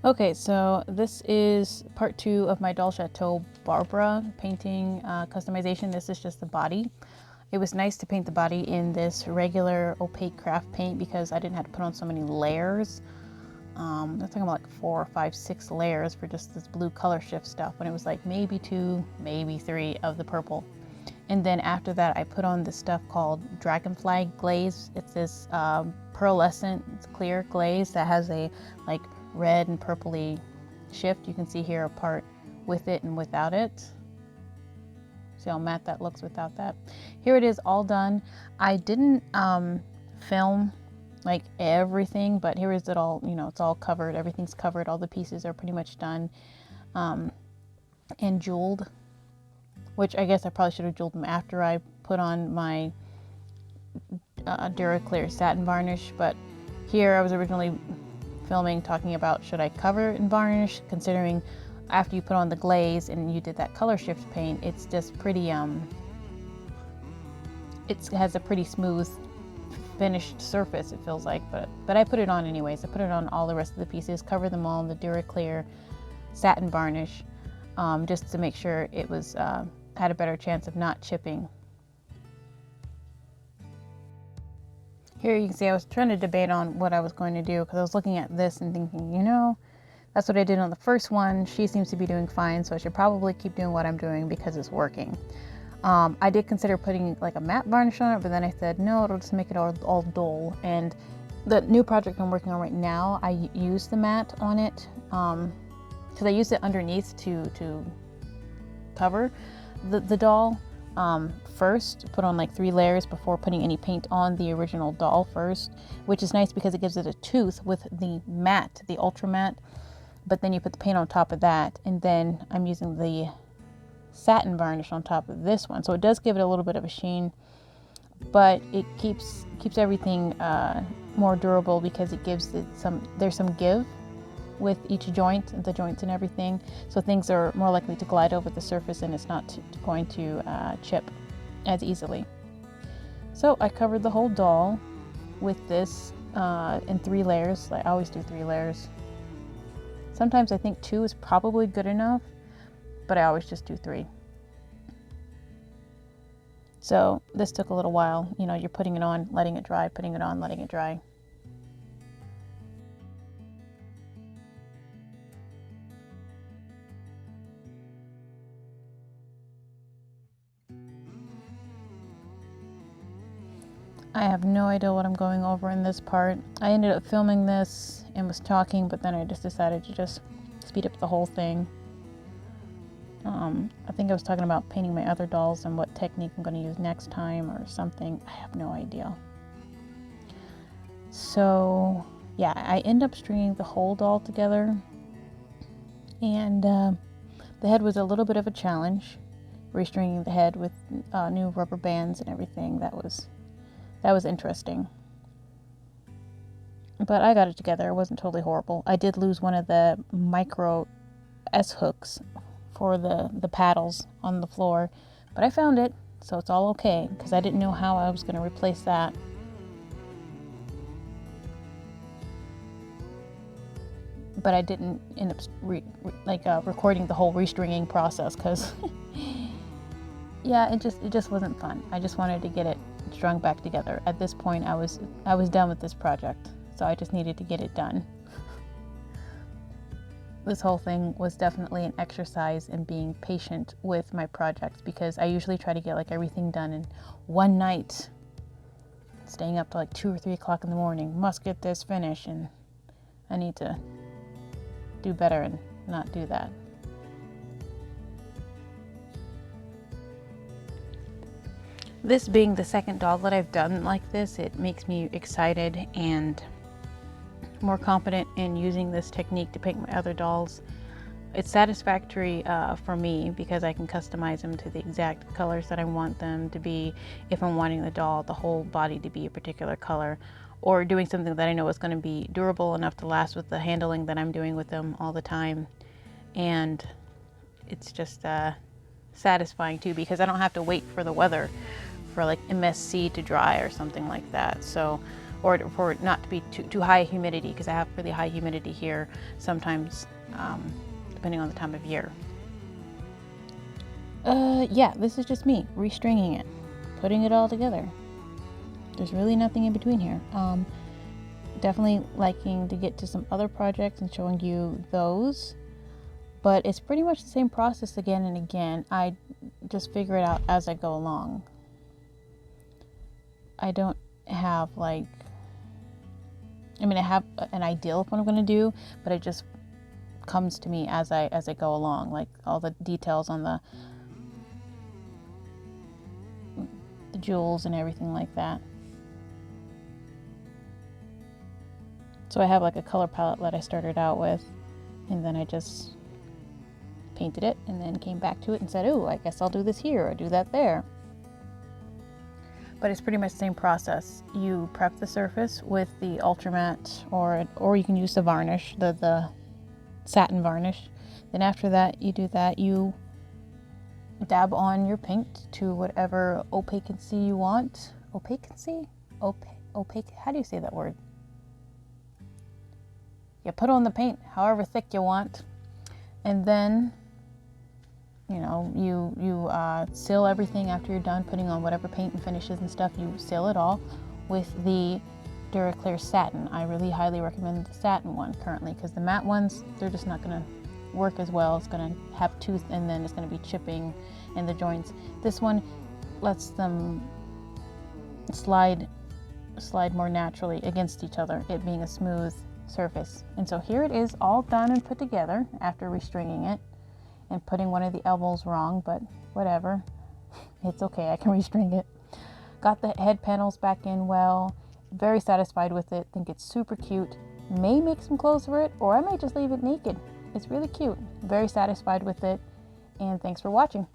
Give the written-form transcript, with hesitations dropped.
Okay, so this is part 2 of my Doll Chateau Barbara painting customization. This is just the body. It was nice to paint the body in this regular opaque craft paint because I didn't have to put on so many layers. I'm talking about like 4, 5, 6 layers for just this blue color shift stuff, when it was like maybe 2, maybe 3 of the purple. And then after that, I put on this stuff called dragonfly glaze. It's this pearlescent clear glaze that has a like red and purpley shift. You can see here a part with it and without it. See how matte that looks without that. Here it is all done. I didn't film like everything, but here is it all, you know, it's all covered. Everything's covered. All the pieces are pretty much done and jeweled, which I guess I probably should have jeweled them after I put on my duraclear satin varnish. But here I was originally filming talking about should I cover it in varnish, considering after you put on the glaze and you did that color shift paint, it's just pretty it has a pretty smooth finished surface, it feels like, but I put it on anyways. I put it on all the rest of the pieces, cover them all in the duraclear satin varnish, just to make sure it was had a better chance of not chipping. Here you can see I was trying to debate on what I was going to do, because I was looking at this and thinking, you know, that's what I did on the first one. She seems to be doing fine, so I should probably keep doing what I'm doing because it's working. I did consider putting like a matte varnish on it, but then I said, no, it'll just make it all dull. And the new project I'm working on right now, I use the matte on it because I used it underneath to cover the doll. First, put on like 3 layers before putting any paint on the original doll first, which is nice because it gives it a tooth with the matte, the ultra matte. But then you put the paint on top of that, and then I'm using the satin varnish on top of this one, so it does give it a little bit of a sheen, but it keeps everything more durable because it gives it there's some give with each joint, the joints and everything, so things are more likely to glide over the surface and it's not going to chip as easily. So I covered the whole doll with this in 3 layers. I always do 3 layers. Sometimes I think 2 is probably good enough, but I always just do 3. So this took a little while. You know, you're putting it on, letting it dry, putting it on, letting it dry. I have no idea what I'm going over in this part. I ended up filming this and was talking, but then I just decided to just speed up the whole thing. I think I was talking about painting my other dolls and what technique I'm going to use next time or something. I have no idea. So yeah, I end up stringing the whole doll together, and the head was a little bit of a challenge, restringing the head with new rubber bands and everything. That was interesting, but I got it together. It wasn't totally horrible. I did lose one of the micro S hooks for the paddles on the floor, but I found it, so it's all okay, because I didn't know how I was going to replace that. But I didn't end up recording the whole restringing process, because yeah, it just wasn't fun. I just wanted to get it strung back together. At this point, I was done with this project, so I just needed to get it done. This whole thing was definitely an exercise in being patient with my projects, because I usually try to get like everything done in one night, staying up to like 2 or 3 o'clock in the morning. Must get this finished, and I need to do better and not do that. This being the second doll that I've done like this, it makes me excited and more confident in using this technique to paint my other dolls. It's satisfactory for me because I can customize them to the exact colors that I want them to be, if I'm wanting the doll, the whole body to be a particular color, or doing something that I know is going to be durable enough to last with the handling that I'm doing with them all the time. And it's just satisfying too, because I don't have to wait for the weather for like MSC to dry or something like that. So or for it not to be too high humidity, because I have really high humidity here sometimes, depending on the time of year. Yeah, this is just me restringing it, putting it all together. There's really nothing in between here. Definitely liking to get to some other projects and showing you those, but it's pretty much the same process again and again. I just figure it out as I go along. I don't have like, I mean, I have an ideal of what I'm going to do, but it just comes to me as I go along, like all the details on the jewels and everything like that. So I have like a color palette that I started out with, and then I just painted it and then came back to it and said, oh, I guess I'll do this here or do that there. But it's pretty much the same process. You prep the surface with the ultra matte, or you can use the varnish, the satin varnish. Then after that, you do that, you dab on your paint to whatever opaquency you want. Opaquency? Opaque? How do you say that word? You put on the paint however thick you want, and then you know, you seal everything after you're done putting on whatever paint and finishes and stuff. You seal it all with the Duraclear satin. I really highly recommend the satin one currently, because the matte ones, they're just not going to work as well. It's going to have tooth, and then it's going to be chipping in the joints. This one lets them slide more naturally against each other, it being a smooth surface. And so here it is, all done and put together after restringing it and putting one of the elbows wrong, but whatever, it's okay, I can restring it. Got the head panels back in well, very satisfied with it, think it's super cute. May make some clothes for it, or I might just leave it naked. It's really cute, very satisfied with it, and thanks for watching.